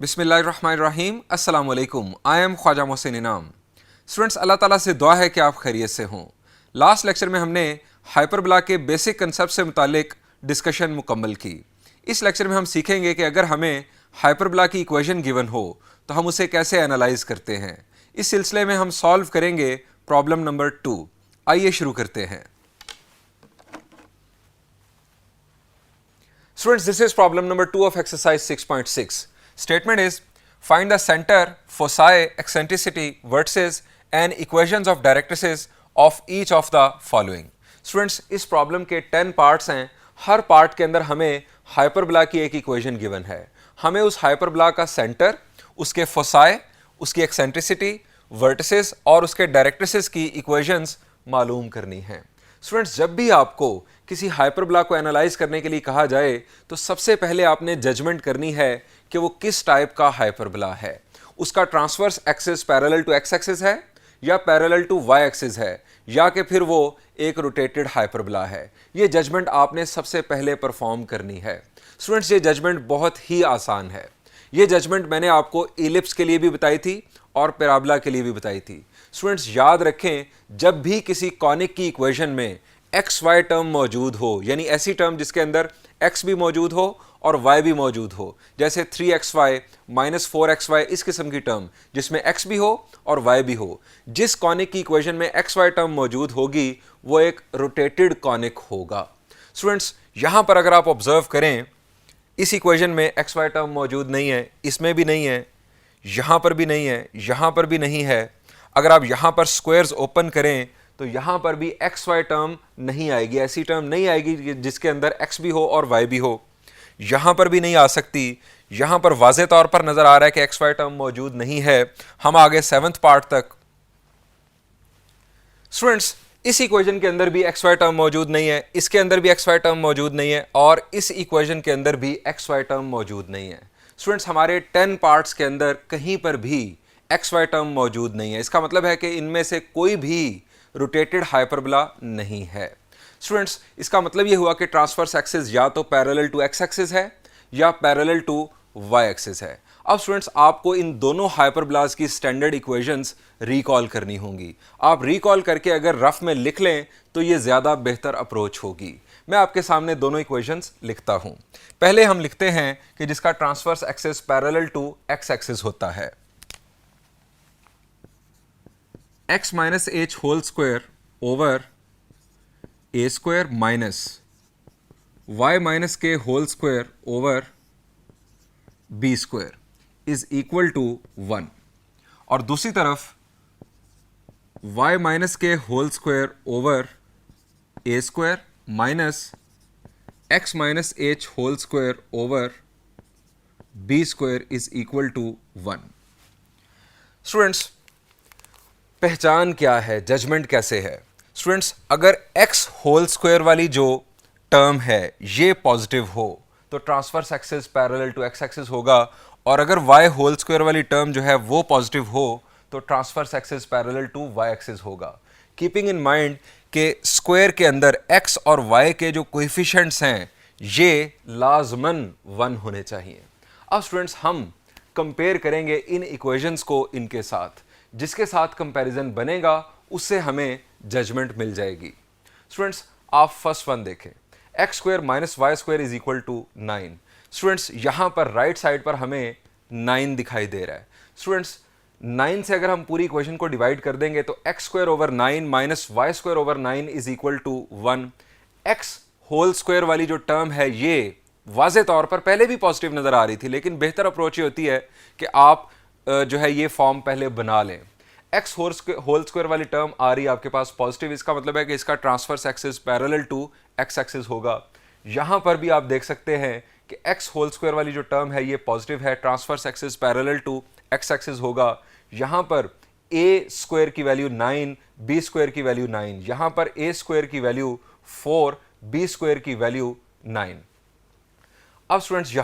बिस्मिल्लाहिर्रहमानिर्रहीम, अस्सलाम वालेकुम। आई एम ख्वाजा मोहसिन इनाम। स्टूडेंट्स, अल्लाह ताला से दुआ है कि आप खैरियत से हों। लास्ट लेक्चर में हमने हाइपरबोला के बेसिक कंसेप्ट से मुतालिक डिस्कशन मुकम्मल की। इस लेक्चर में हम सीखेंगे कि अगर हमें हाइपरबोला की इक्वेशन गिवन हो तो हम उसे कैसे एनालाइज करते हैं। इस सिलसिले में हम सॉल्व करेंगे प्रॉब्लम नंबर 2। आइए शुरू करते हैं। Students, this is problem number 2 of exercise 6.6. Statement is, find the center, foci, eccentricity, vertices and equations of directrices of each of the following. Students, इस प्रॉब्लम के 10 पार्ट्स हैं। हर पार्ट के अंदर हमें हाइपरबोला की एक इक्वेशन गिवन है। हमें उस हाइपरबोला का सेंटर, उसके फोसाई, उसकी एक्सेंट्रिसिटी, वर्टिसेस और उसके डायरेक्ट्रिसेस की इक्वेशंस मालूम करनी है। स्टूडेंट्स, जब भी आपको किसी हाइपरबोला को एनालाइज करने के लिए कहा जाए तो सबसे पहले आपने जजमेंट करनी है कि वो किस टाइप का हाइपरबोला है। उसका transverse axis parallel to x axis है या पैरेलल टू वाई एक्सिस है या कि फिर वो एक रोटेटेड हाइपरबोला है। ये जजमेंट आपने सबसे पहले परफॉर्म करनी है। स्टूडेंट्स, ये जजमेंट बहुत ही आसान है। ये जजमेंट मैंने आपको इलिप्स के लिए भी बताई थी और पैराबोला के लिए भी बताई थी। स्टूडेंट्स, याद रखें, जब भी किसी कॉनिक की इक्वेशन में एक्स वाई टर्म मौजूद हो, यानी ऐसी टर्म जिसके अंदर एक्स भी मौजूद हो और वाई भी मौजूद हो, जैसे 3xy माइनस 4xy, इस किस्म की टर्म जिसमें एक्स भी हो और वाई भी हो, जिस कॉनिक की इक्वेशन में एक्स वाई टर्म मौजूद होगी वो एक रोटेटेड कॉनिक होगा। स्टूडेंट्स, यहां पर अगर आप ऑब्जर्व करें, इस इक्वेशन में एक्स वाई टर्म मौजूद नहीं है, इसमें भी नहीं है, यहां पर भी नहीं है, यहां पर भी नहीं है। अगर आप यहां पर स्क्वायर्स ओपन करें तो यहां पर भी एक्स वाई टर्म नहीं आएगी, ऐसी टर्म नहीं आएगी जिसके अंदर एक्स भी हो और वाई भी हो। यहां पर भी नहीं आ सकती। यहां पर वाज़े तौर पर नजर आ रहा है कि एक्स वाई टर्म मौजूद नहीं है। हम आगे 7th पार्ट तक। स्टूडेंट्स, इस इक्वेशन के अंदर भी एक्स वाई टर्म मौजूद नहीं है, इसके अंदर भी एक्स वाई टर्म मौजूद नहीं है और इस इक्वेशन के अंदर भी एक्स वाई टर्म मौजूद नहीं है। स्टूडेंट्स, हमारे 10 पार्ट्स के अंदर कहीं पर भी एक्स वाई टर्म मौजूद नहीं है। इसका मतलब है कि इनमें से कोई भी रोटेटेड हाइपरबोला नहीं है। स्टूडेंट्स, इसका मतलब यह हुआ कि ट्रांसवर्स एक्सिस या तो पैरेलल टू एक्स एक्सिस है या पैरेलल टू वाई एक्सिस है। अब स्टूडेंट्स, आपको इन दोनों हाइपरबोलास की स्टैंडर्ड इक्वेशंस रिकॉल करनी होंगी। आप रिकॉल करके अगर रफ में लिख लें तो यह ज्यादा बेहतर अप्रोच होगी। मैं आपके सामने दोनों इक्वेशंस लिखता हूं। पहले हम लिखते हैं कि जिसका transverse axis parallel to x axis होता है, x minus h whole square over a square minus y minus k whole square over b square is equal to 1। और दूसरी तरफ y minus k whole square over a square minus x minus h whole square over b square is equal to 1। Students, पहचान क्या है, judgement कैसे है? Students, अगर x whole square वाली जो टर्म है ये पॉजिटिव हो तो transverse axis parallel to x axis होगा, और अगर y होल स्क्वायर वाली टर्म जो है वो पॉजिटिव हो तो transverse axis parallel to y axis होगा। कीपिंग इन माइंड कि स्क्वायर के अंदर x और y के जो कोएफिशिएंट्स हैं ये लाजमन 1 होने चाहिए। अब स्टूडेंट्स, हम कंपेयर करेंगे इन इक्वेशंस को इनके साथ। जिसके साथ कंपैरिजन बनेगा उससे हमें जजमेंट मिल जाएगी। स्टूडेंट्स, आप फर्स्ट वन देखें, x square minus y square is equal to 9। Students, यहां पर राइट साइड पर हमें 9 दिखाई दे रहा है। स्टूडेंट्स, 9 से अगर हम पूरी इक्वेशन को डिवाइड कर देंगे तो x square over 9 minus y square over 9 is equal to 1। X whole square वाली जो टर्म है ये वाज़े तौर पर पहले भी पॉजिटिव नजर आ रही थी, लेकिन बेहतर अप्रोच ये होती है कि आप जो है ये फॉर्म पहले बना लें। एक्स होल स्क्वायर वाली टर्म आ रही है आपके पास पॉजिटिव, इसका मतलब है कि इसका transverse axis parallel to x axis होगा। यहां पर भी आप देख सकते हैं कि एक्स होल स्क्वायर वाली जो टर्म है ये पॉजिटिव है, transverse axis parallel to x axis होगा। यहां पर ए स्क्वायर की वैल्यू 9, बी स्क्वायर की वैल्यू 9, यहां पर ए स्क्वायर की वैल्यू 4, बी स्क्वायर की वैल्यू 9। अब स्टूडेंट्स,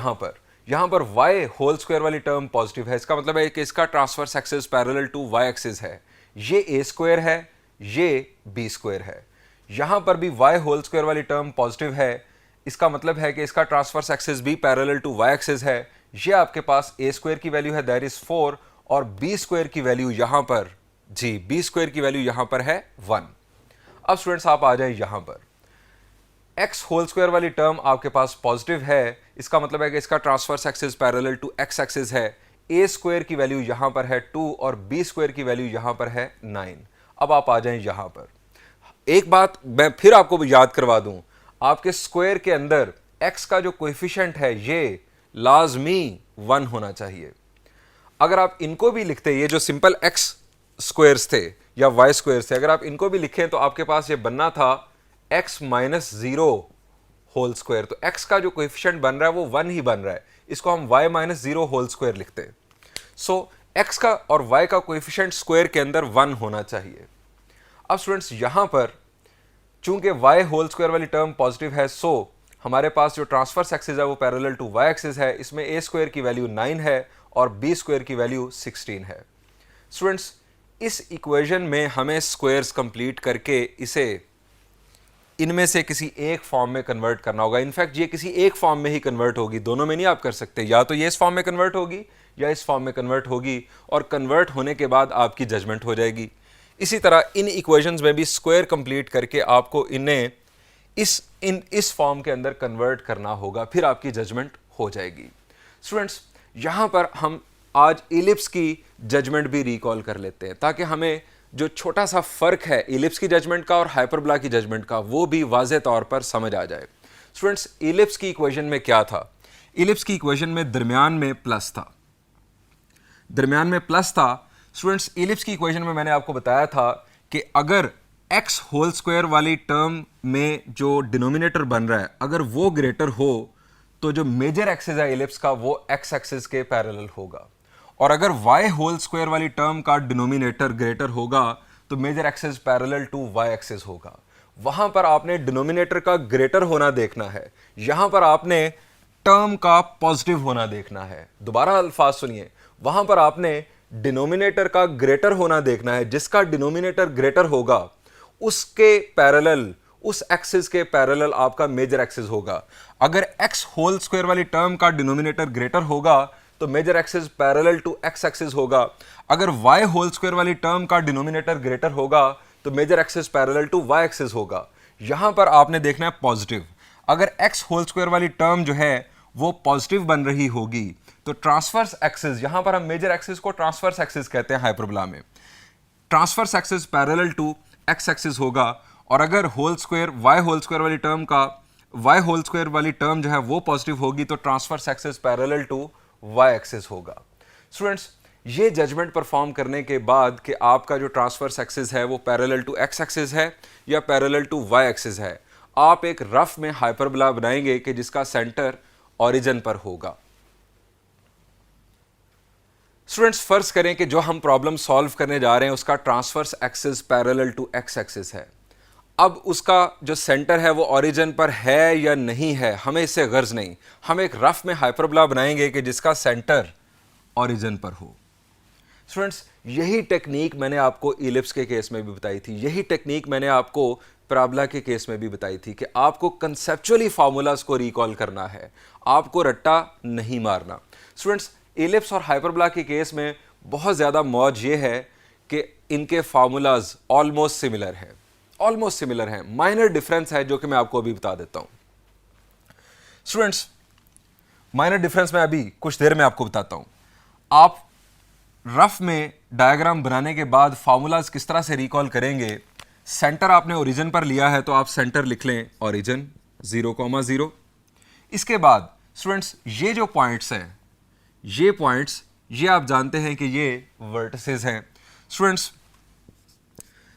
यहां पर y होल स्क्वायर वाली टर्म पॉजिटिव है, इसका मतलब है कि इसका transverse axis parallel to y axis है। ये a स्क्वायर है, ये b स्क्वायर है। यहां पर भी y होल स्क्वायर वाली टर्म पॉजिटिव है, इसका मतलब है कि इसका ट्रांसवर्स एक्सिस भी पैरेलल टू y एक्सिस है। ये आपके पास ए स्क्वायर की वैल्यू है दैट इज 4 और बी स्क्वायर की वैल्यू यहां पर जी बी स्क्वायर की वैल्यू यहां पर है 1। अब स्टूडेंट्स आप आ जाए यहां पर एक्स होल स्क्वायर वाली टर्म आपके पास पॉजिटिव है, इसका मतलब है कि इसका transverse axis parallel to x axis है। ए स्क्वायर की वैल्यू यहां पर है 2 और बी स्क्वायर की वैल्यू यहां पर है 9। अब आप आ जाएं यहां पर, एक बात मैं फिर आपको याद करवा दूं, आपके स्क्वायर के अंदर एक्स का जो कोएफिशिएंट है ये लाजमी 1 होना चाहिए। अगर आप इनको भी लिखते, ये जो सिंपल एक्स स्क्वायर्स थे या वाई स्क्वायर्स थे, अगर आप इनको भी लिखें तो आपके पास ये बनना था x माइनस 0 होल स्क्वायर। तो x का जो कोएफिशिएंट बन रहा है वो 1 ही बन रहा है, इसको हम y माइनस 0 होल स्क्वायर लिखते हैं। सो x का और y का कोएफिशिएंट स्क्वायर के अंदर 1 होना चाहिए। अब स्टूडेंट्स यहां पर चूंकि y होल स्क्वायर वाली टर्म पॉजिटिव है, सो हमारे पास जो ट्रांसवर्स एक्सिस है वो पैरेलल टू y एक्सिस है, इसमें a स्क्वायर की वैल्यू 9 है और b स्क्वायर की वैल्यू 16 है। स्टूडेंट्स इस इक्वेशन में हमें स्क्वायर्स कंप्लीट करके इसे इनमें से किसी एक फॉर्म में कन्वर्ट करना होगा। इनफैक्ट ये किसी एक फॉर्म में ही कन्वर्ट होगी, दोनों में नहीं आप कर सकते, या तो ये इस फॉर्म में कन्वर्ट होगी या इस फॉर्म में कन्वर्ट होगी, और कन्वर्ट होने के बाद आपकी जजमेंट हो जाएगी। इसी तरह इन इक्वेशंस में भी स्क्वायर कंप्लीट करके आपको इन्हें इस फॉर्म के अंदर कन्वर्ट करना होगा, फिर आपकी जजमेंट हो जाएगी। स्टूडेंट्स यहाँ पर हम आज इलिप्स की जजमेंट भी रिकॉल कर लेते हैं ताकि हमें जो छोटा सा फर्क है इलिप्स की जजमेंट का और हाइपरबोला की जजमेंट का वो भी वाज़े तौर पर समझ आ जाए। स्टूडेंट्स इलिप्स की इक्वेशन में क्या था, इलिप्स की इक्वेशन में दरमियान में प्लस था, दरमियान में प्लस था। स्टूडेंट्स इलिप्स की इक्वेशन में मैंने आपको बताया था कि अगर एक्स होल स्क्वायर वाली टर्म में जो डिनोमिनेटर बन रहा है अगर वो ग्रेटर हो तो जो मेजर एक्सिस है इलिप्स का वो एक्स एक्सिस के पैरेलल होगा, और अगर y होल स्क्वायर वाली टर्म का डिनोमिनेटर ग्रेटर होगा तो major axis parallel to y axis होगा। वहां पर आपने डिनोमिनेटर का ग्रेटर होना देखना है, यहां पर आपने टर्म का पॉजिटिव होना देखना है। दोबारा अल्फाज सुनिए, वहां पर आपने डिनोमिनेटर का ग्रेटर होना देखना है, जिसका डिनोमिनेटर ग्रेटर होगा उसके पैरेलल, उस एक्सिस के पैरेलल आपका मेजर एक्सिस होगा। अगर x होल स्क्वायर वाली टर्म का डिनोमिनेटर ग्रेटर होगा तो major axis parallel to x axis होगा। अगर y होल स्क्वायर वाली टर्म का डिनोमिनेटर ग्रेटर होगा तो major axis parallel to y axis होगा। यहां पर आपने देखना है पॉजिटिव। अगर x होल स्क्वायर वाली टर्म जो है वो पॉजिटिव बन रही होगी तो ट्रांसवर्स एक्सिस, यहां पर हम मेजर एक्सिस को ट्रांसवर्स एक्सिस कहते हैं हाइपरबोला में, transverse axis parallel to x axis होगा। और अगर whole square y whole square वाली टर्म का y होल स्क्वायर वाली टर्म जो है वो पॉजिटिव होगी तो transverse axis parallel to y axis होगा। स्टूडेंट्स ये जजमेंट परफॉर्म करने के बाद कि आपका जो ट्रांसवर्स एक्सिस है वो पैरेलल टू x एक्सिस है या पैरेलल टू y एक्सिस है, आप एक रफ में हाइपरबोला बनाएंगे कि जिसका सेंटर ओरिजिन पर होगा। स्टूडेंट्स फर्ज करें कि जो हम प्रॉब्लम सॉल्व करने जा रहे हैं उसका transverse axis parallel to x axis है। अब उसका जो सेंटर है वो ओरिजिन पर है या नहीं है हमें इससे गर्ज नहीं, हम एक रफ में हाइपरबोला बनाएंगे कि जिसका सेंटर ओरिजिन पर हो। स्टूडेंट्स यही टेक्निक मैंने आपको इलिप्स के केस में भी बताई थी, यही टेक्निक मैंने आपको पैराबोला के केस में भी बताई थी कि आपको कंसेप्चुअली फार्मूलाज को रिकॉल करना है, आपको रट्टा नहीं मारना। स्टूडेंट्स इलिप्स और हाइपरबोला के केस में बहुत ज़्यादा मौज ये है कि इनके फार्मूलाज ऑलमोस्ट सिमिलर है, ऑलमोस्ट सिमिलर है, माइनर डिफरेंस है जो कि मैं आपको अभी बता देता हूं। स्टूडेंट्स माइनर डिफरेंस मैं अभी कुछ देर में आपको बताता हूं। आप रफ में डायग्राम बनाने के बाद फार्मूलाज किस तरह से रिकॉल करेंगे, सेंटर आपने ओरिजिन पर लिया है तो आप सेंटर लिख लें ओरिजिन 0,0। इसके बाद स्टूडेंट्स ये जो पॉइंट्स हैं, ये पॉइंट्स ये आप जानते हैं कि ये वर्टिसेस हैं। स्टूडेंट्स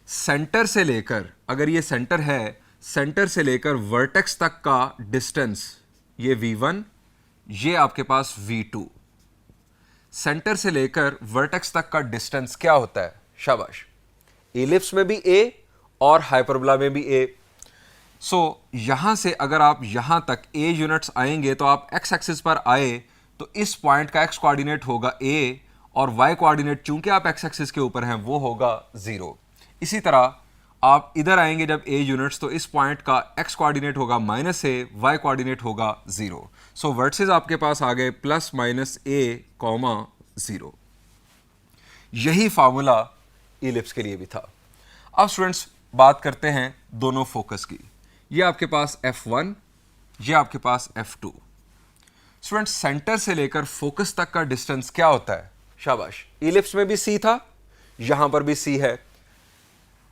सेंटर से लेकर, अगर ये सेंटर है, सेंटर से लेकर वर्टेक्स तक का डिस्टेंस ये v1, ये आपके पास v2। सेंटर से लेकर वर्टेक्स तक का डिस्टेंस क्या होता है, शाबाश, इलिप्स में भी a और हाइपरबोला में भी a। सो यहां से अगर आप यहां तक a यूनिट्स आएंगे तो आप x एक्सिस पर आए तो इस पॉइंट का x कोऑर्डिनेट होगा a और y कोऑर्डिनेट चूंकि आप x एक्सिस के ऊपर हैं वो होगा 0। इसी तरह आप इधर आएंगे जब a यूनिट्स, तो इस पॉइंट का x कोऑर्डिनेट होगा -a, y कोऑर्डिनेट होगा 0। सो वर्टिसेस आपके पास आ गए +-a, 0। यही फार्मूला इलिप्स के लिए भी था। अब स्टूडेंट्स बात करते हैं दोनों फोकस की। ये आपके पास f1, ये आपके पास f2। स्टूडेंट्स सेंटर से लेकर फोकस तक का डिस्टेंस क्या होता है? शाबाश, इलिप्स में भी c था, यहां पर भी c है।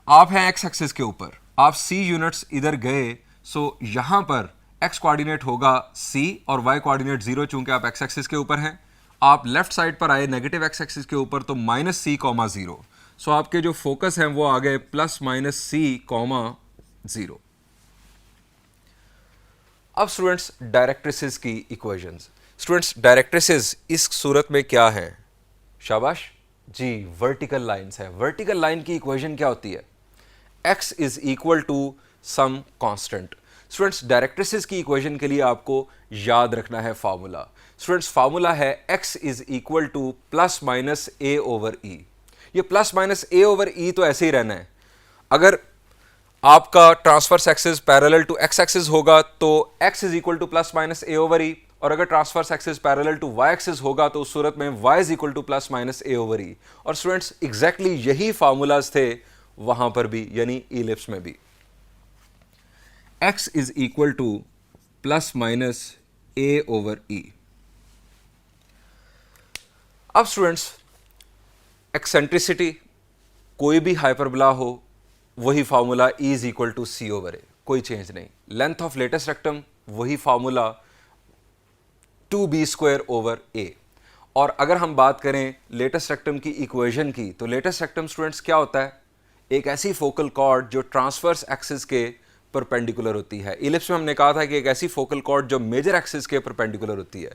आप हैं x एक्सिस के ऊपर, आप c यूनिट्स इधर गए, सो यहां पर x कोऑर्डिनेट होगा c और y कोऑर्डिनेट 0, चूंकि आप x एक्सिस के ऊपर हैं। आप लेफ्ट साइड पर आए नेगेटिव x एक्सिस के ऊपर, तो -c, 0। सो आपके जो फोकस हैं वो आ गए +-c, 0। अब स्टूडेंट्स डायरेक्ट्रिसेस की इक्वेशंस। स्टूडेंट्स डायरेक्ट्रिसेस इस सूरत में क्या है? शाबाश जी, वर्टिकल लाइंस है। वर्टिकल लाइन की इक्वेशन क्या होती है? x is equal to some constant. Students directrices की इक्वेशन के लिए आपको याद रखना है फार्मूला। स्टूडेंट्स फार्मूला है x is equal to +-a/e। ये +-a/e तो ऐसे ही रहना है। अगर आपका transverse axis parallel to x axis होगा तो x is equal to +-a/e, और अगर transverse axis parallel to y axis होगा तो उस सूरत में y is equal to +-a/e। और स्टूडेंट्स एग्जैक्टली यही फार्मूलाज थे वहां पर भी, यानी इलिप्स में भी। x is equal to +-a/e। अब स्टूडेंट्स एक्सेंट्रिसिटी, कोई भी हाइपरबोला हो, वही formula E is equal to c/a, कोई चेंज नहीं। लेंथ ऑफ लेटेस्ट रेक्टम, वही फार्मूला 2b²/a। और अगर हम बात करें लेटेस्ट रेक्टम की इक्वेशन की, तो लेटेस्ट रेक्टम स्टूडेंट्स क्या होता है? एक ऐसी फोकल कॉर्ड जो ट्रांसवर्स एक्सिस के परपेंडिकुलर होती है। इलिप्स में हमने कहा था कि एक ऐसी फोकल कॉर्ड जो मेजर एक्सिस के परपेंडिकुलर होती है।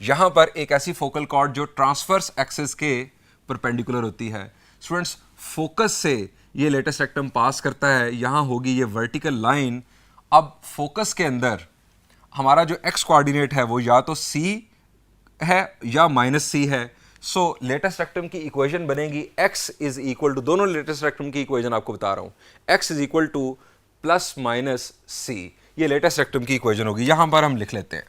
यहां पर एक ऐसी फोकल कॉर्ड जो ट्रांसवर्स एक्सिस के परपेंडिकुलर होती है। स्टूडेंट्स फोकस से ये लेटेस्ट रेक्टम पास करता है, यहां होगी ये वर्टिकल लाइन। अब फोकस के अंदर हमारा जो x कोऑर्डिनेट है वो या तो c है या -c है। सो लेटेस्ट रेक्टम की इक्वेशन बनेगी x इज इक्वल टू, दोनों लेटेस्ट रेक्टम की इक्वेशन आपको बता रहा हूं, x is equal to +-c। ये लेटेस्ट रेक्टम की इक्वेशन होगी, यहां पर हम लिख लेते हैं।